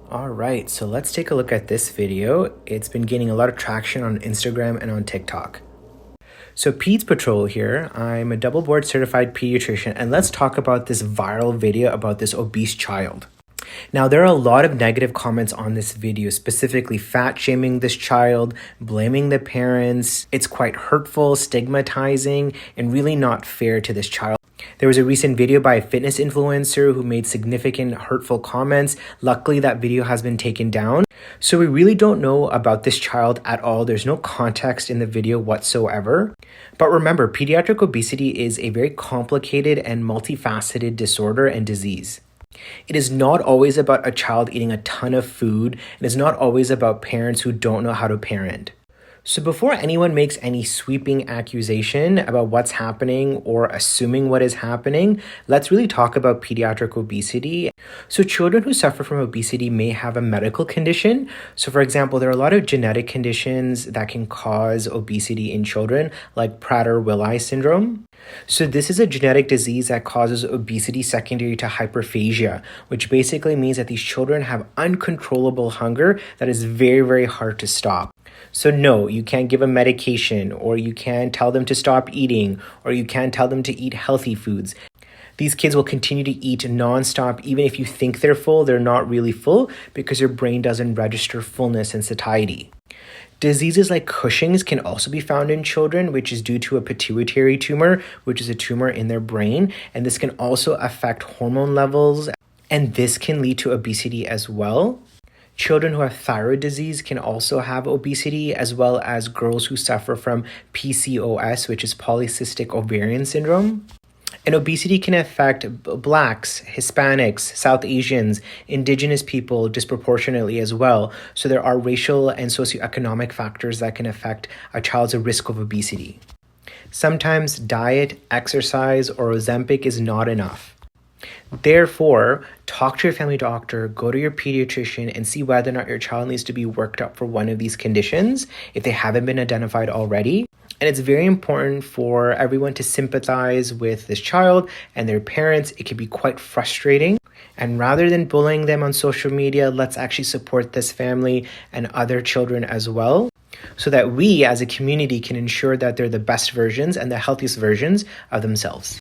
All right, so let's take a look at this video. It's been gaining a lot of traction on Instagram and on TikTok. So Peds Patrol here, I'm a double board certified pediatrician, and let's talk about this viral video about this obese child. Now, there are a lot of negative comments on this video, specifically fat shaming this child, blaming the parents. It's quite hurtful, stigmatizing, and really not fair to this child. There was a recent video by a fitness influencer who made significant hurtful comments. Luckily, that video has been taken down. So we really don't know about this child at all. There's no context in the video whatsoever. But remember, pediatric obesity is a very complicated and multifaceted disorder and disease. It is not always about a child eating a ton of food, and it's not always about parents who don't know how to parent. So before anyone makes any sweeping accusation about what's happening or assuming what is happening, let's really talk about pediatric obesity. So children who suffer from obesity may have a medical condition. So for example, there are a lot of genetic conditions that can cause obesity in children, like Prader-Willi syndrome. So this is a genetic disease that causes obesity secondary to hyperphagia, which basically means that these children have uncontrollable hunger that is very, very hard to stop. So no, you can't give them medication, or you can't tell them to stop eating, or you can't tell them to eat healthy foods. These kids will continue to eat nonstop. Even if you think they're full, they're not really full because your brain doesn't register fullness and satiety. Diseases like Cushing's can also be found in children, which is due to a pituitary tumor, which is a tumor in their brain. And this can also affect hormone levels, and this can lead to obesity as well. Children who have thyroid disease can also have obesity, as well as girls who suffer from PCOS, which is polycystic ovarian syndrome. And obesity can affect Blacks, Hispanics, South Asians, Indigenous people disproportionately as well. So there are racial and socioeconomic factors that can affect a child's risk of obesity. Sometimes diet, exercise, or Ozempic is not enough. Therefore, talk to your family doctor, go to your pediatrician, and see whether or not your child needs to be worked up for one of these conditions if they haven't been identified already. And it's very important for everyone to sympathize with this child and their parents. It can be quite frustrating. And rather than bullying them on social media, let's actually support this family and other children as well, so that we as a community can ensure that they're the best versions and the healthiest versions of themselves.